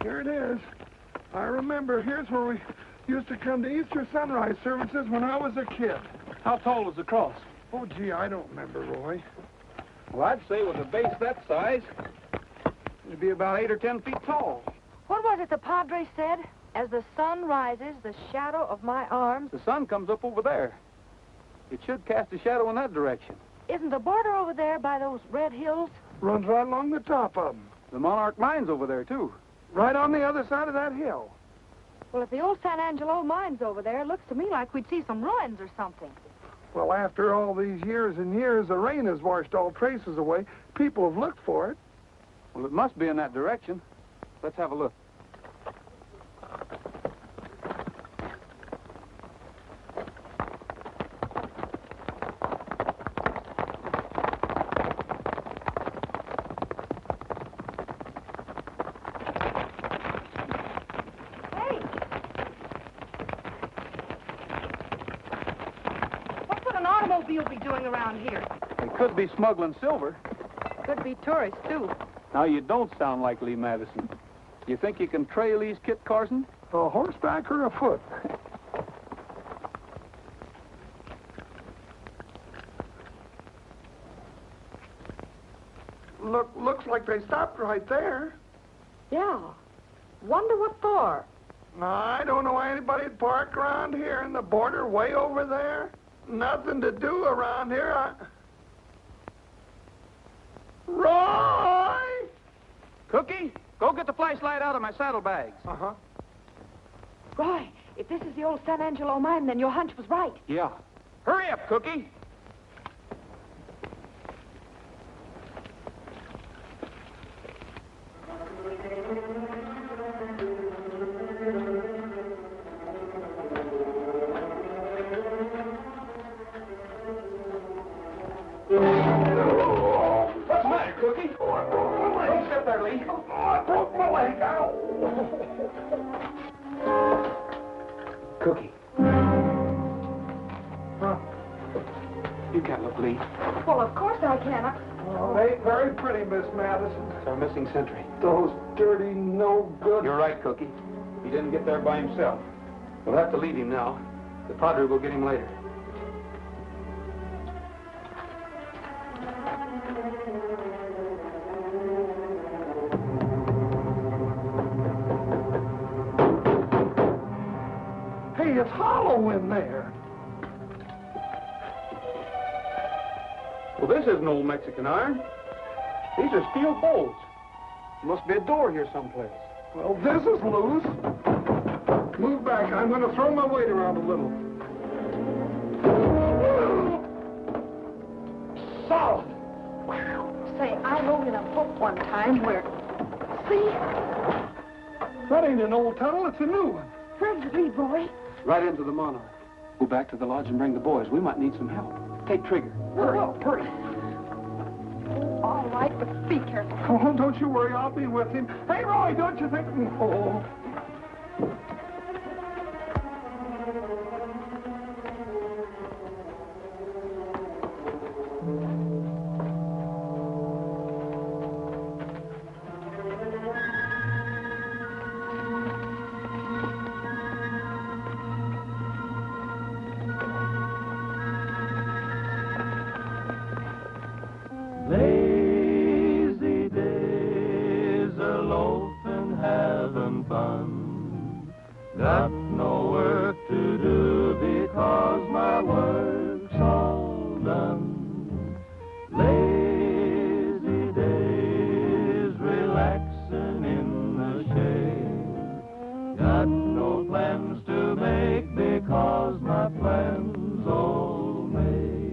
Here it is. I remember. Here's where we used to come to Easter sunrise services when I was a kid. How tall was the cross? Oh, gee, I don't remember, Roy. Well, I'd say with a base that size, it'd be about 8 or 10 feet tall. What was it the Padre said? As the sun rises, the shadow of my arms... The sun comes up over there. It should cast a shadow in that direction. Isn't the border over there by those red hills? Runs right along the top of them. The Monarch mine's over there, too. Right on the other side of that hill. Well, if the old San Angelo mine's over there, it looks to me like we'd see some ruins or something. Well, after all these years and years, the rain has washed all traces away. People have looked for it. Well, it must be in that direction. Let's have a look. automobile be doing around here? They could be smuggling silver. Could be tourists, too. Now, you don't sound like Lee Madison. You think you can trail these Kit Carson? Horseback or afoot? Looks like they stopped right there. Yeah. Wonder what for? I don't know why anybody'd park around here in the border way over there. Nothing to do around here. Roy! Cookie, go get the flashlight out of my saddlebags. Uh-huh. Roy, if this is the old San Angelo mine, then your hunch was right. Yeah. Hurry up, Cookie. What's the matter, Cookie? Don't step there, Lee. I broke my leg. Ow. Cookie. You can't look, Lee. Well, of course I can. Oh, they ain't very pretty, Miss Madison. It's our missing sentry. Those dirty, no good. You're right, Cookie. He didn't get there by himself. We'll have to leave him now. The padre will get him later. Hey, it's hollow in there. Well, this isn't old Mexican iron. These are steel bolts. There must be a door here someplace. Well, this is loose. Move back. I'm going to throw my weight around a little. Solid. Say, I wrote in a book one time where... See? That ain't an old tunnel. It's a new one. Where'd you read, Roy? Right into the Monarch. Go back to the lodge and bring the boys. We might need some help. Take Trigger. Hurry, hurry. All right, but be careful. Oh, don't you worry. I'll be with him. Hey, Roy, don't you think... Oh. Lazy days, a loafing, having fun. Got no work to do because my work's all done. Lazy days, relaxing in the shade. Got no plans to make because my plans all made.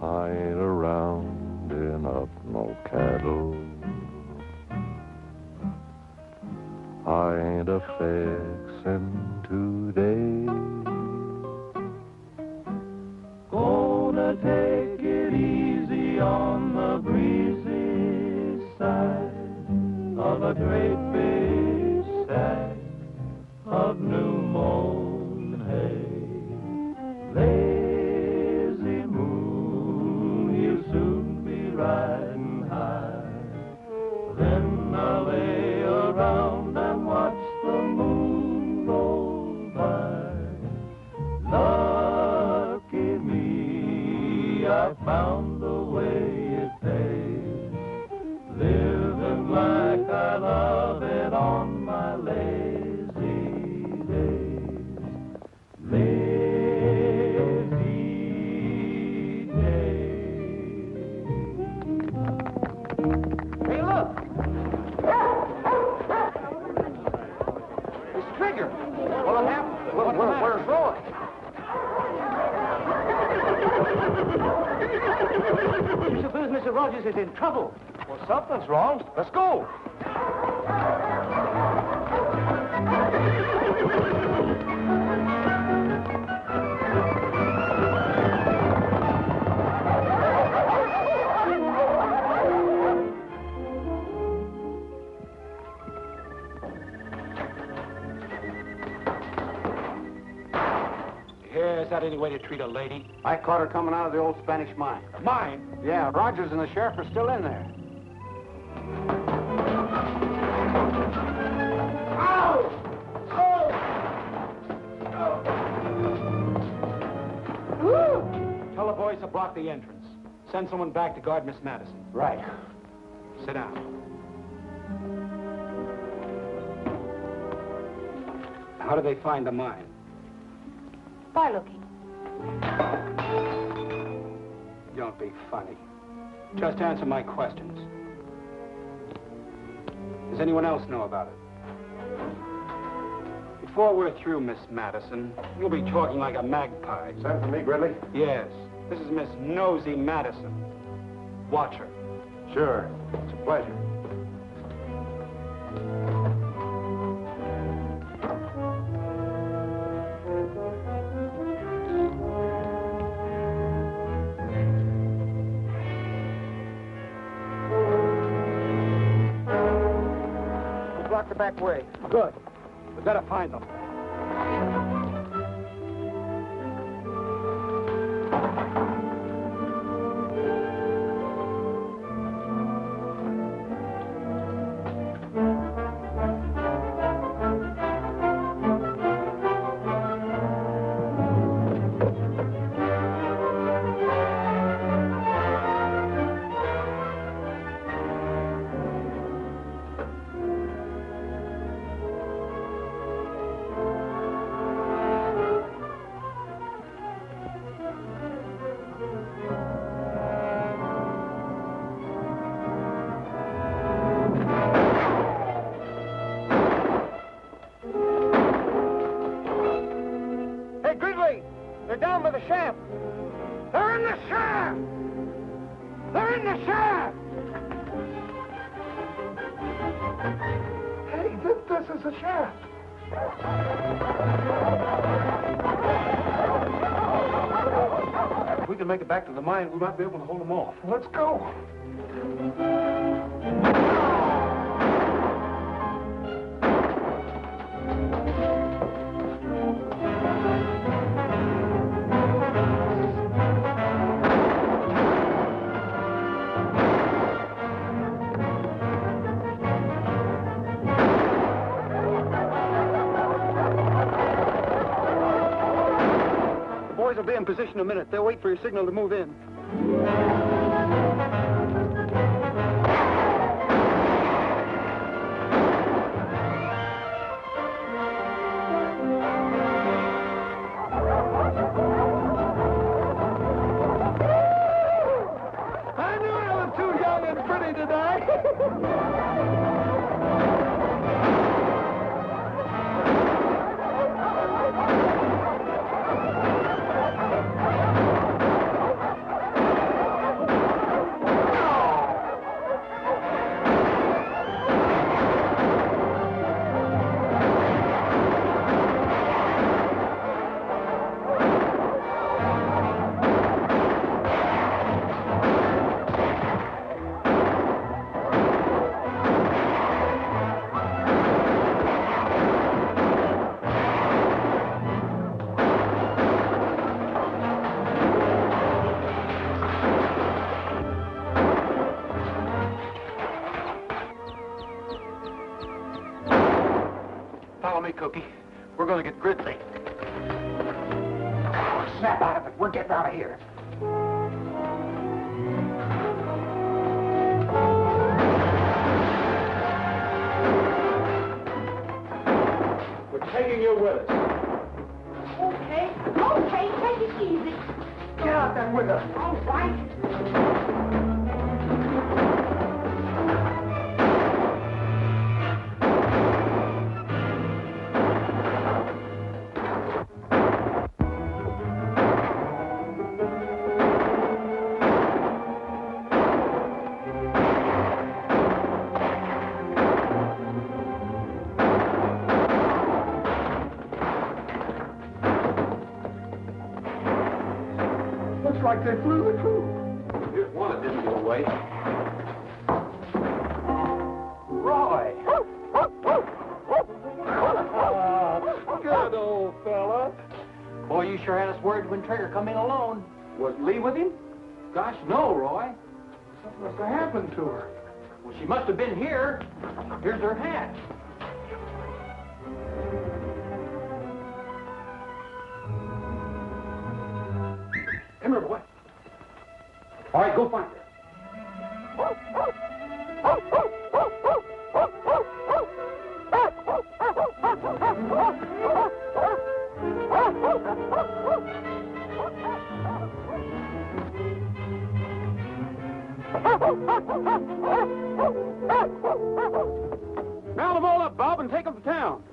I ain't around in up no cattle. I ain't a fixin' today. Gonna take it easy on the breezy side of a great big stack of new mown hay. Lazy moon, you'll soon be riding high. Then I'll lay around and watch the moon roll by. Lucky me, I found the way it pays. Living like I love it on my lazy days. Lazy days. Hey, look! It's Trigger. What happened? Where's Roy? You suppose Mr. Rogers is in trouble? Well, something's wrong. Let's go. Here's that any way to treat a lady? I caught her coming out of the old Spanish mine. Mine? Yeah, Rogers and the sheriff are still in there. Tell the boys to block the entrance. Send someone back to guard Miss Madison. Right. Sit down. How do they find the mine? By looking. Don't be funny. Just answer my questions. Does anyone else know about it? Before we're through, Miss Madison, you'll be talking like a magpie. Send for me, Gridley? Yes. This is Miss Nosy Madison. Watch her. Sure. It's a pleasure. Block the back way. Good. We better find them. They're down by the shaft. They're in the shaft! They're in the shaft! Hey, this is the shaft. If we can make it back to the mine, we might be able to hold them off. Let's go. Boys will be in position in a minute. They'll wait for your signal to move in. I knew I was too young and pretty to die. Follow me, Cookie. We're going to get Gridley. Snap out of it. We're getting out of here. We're taking you with us. Okay, take it easy. Get out there with us. All right. Looks like they flew the coop. Here's one that didn't get away. Roy. Good old fella. Boy, you sure had us worried when Trigger come in alone. Was Lee with him? Gosh, no, Roy. Something must have happened to her. Well, she must have been here. Here's her hat. Come here, boy. All right, go find her. Round them all up, Bob, and take them to town.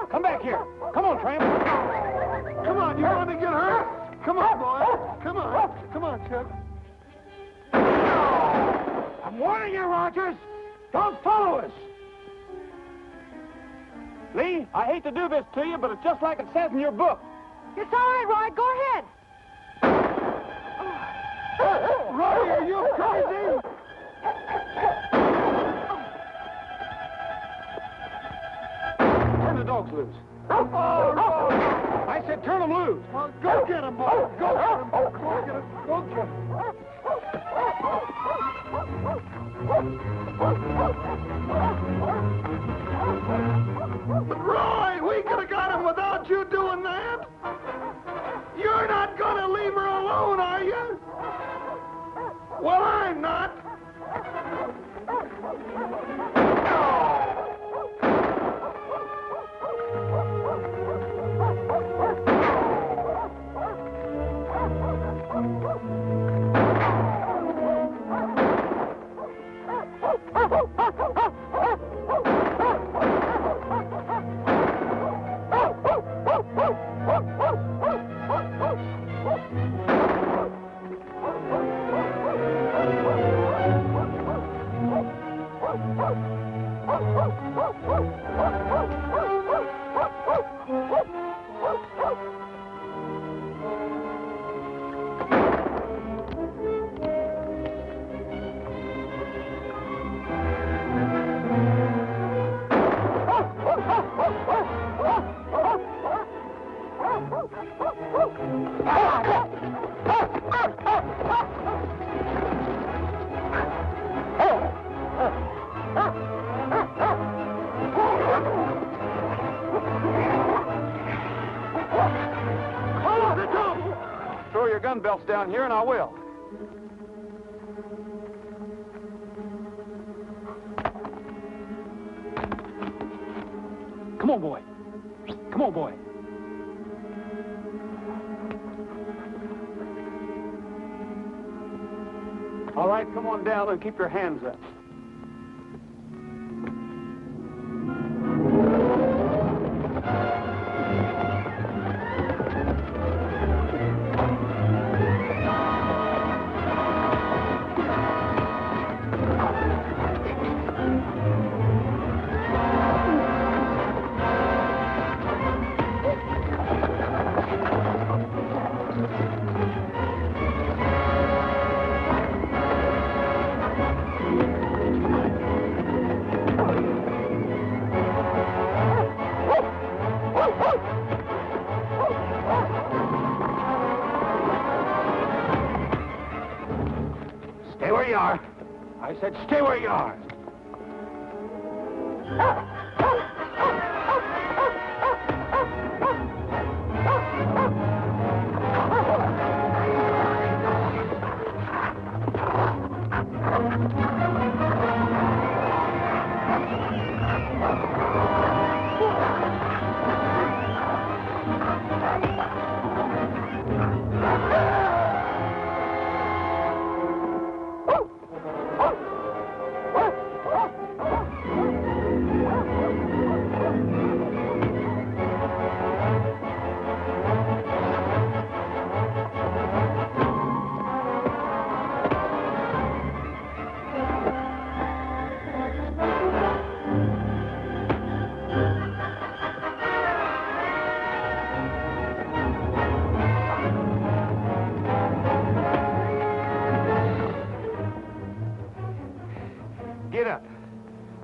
Come back here. Come on, tramp. Come on, you want to get hurt? Come on, boy. Come on. Come on, Chuck. I'm warning you, Rogers. Don't follow us. Lee, I hate to do this to you, but it's just like it says in your book. It's all right, Roy. Go ahead. Roy, are you crazy? Turn the dogs loose. Oh, Roy. I said turn them loose. Well, go get him, boy. Go get him. Go get him. Go get him. But Roy, we could have got him without you doing that. You're not going to leave her alone, are you? Well, I'm not. Throw your gun belts down here, and I will. Come on, boy. Come on, boy. All right, come on down and keep your hands up. Stay where you are. I said stay where you are.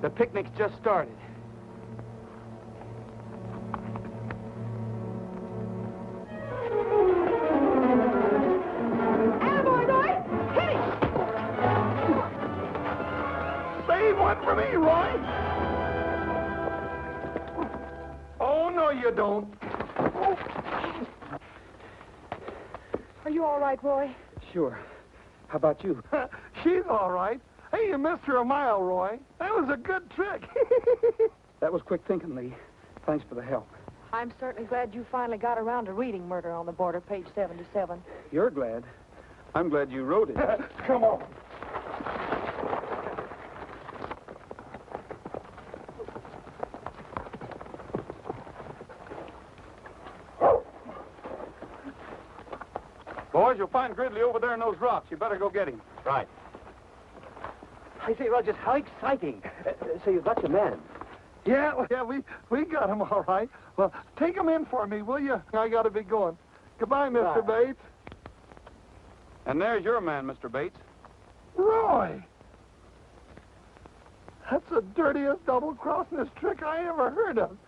The picnic's just started. Save one for me, Roy. Oh, no, you don't. Are you all right, Roy? Sure. How about you? She's all right. Hey, you missed her a mile, Roy. That was a good trick. That was quick thinking, Lee. Thanks for the help. I'm certainly glad you finally got around to reading Murder on the Border, page 77. You're glad. I'm glad you wrote it. Come on. Boys, you'll find Gridley over there in those rocks. You better go get him. Right. I say, Rogers, how exciting. So you got your man. Yeah, we got him all right. Well, take him in for me, will you? I got to be going. Goodbye, Mr. Bates. And there's your man, Mr. Bates. Roy! That's the dirtiest double-crossing trick I ever heard of.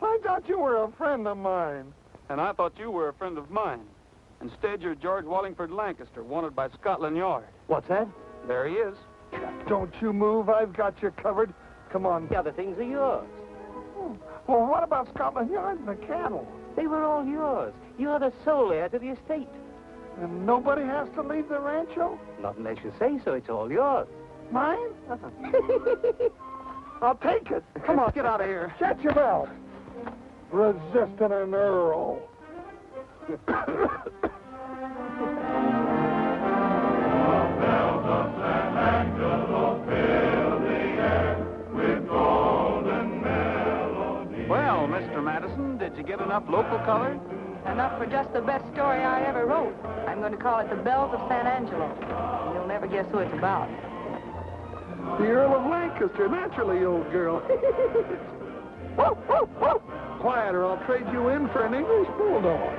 I thought you were a friend of mine. And I thought you were a friend of mine. Instead, you're George Wallingford Lancaster, wanted by Scotland Yard. What's that? There he is. Don't you move. I've got you covered. Come on. The other things are yours. Well, what about Scotland Yard and the cattle? They were all yours. You're the sole heir to the estate. And nobody has to leave the rancho? Not unless you say so. It's all yours. Mine? I'll take it. Come on, get out of here. Shut your mouth. Resisting an earl. Well, Mr. Madison, did you get enough local color? Enough for just the best story I ever wrote. I'm going to call it The Bells of San Angelo. And you'll never guess who it's about. The Earl of Lancaster, naturally, old girl. Quiet, or I'll trade you in for an English bulldog.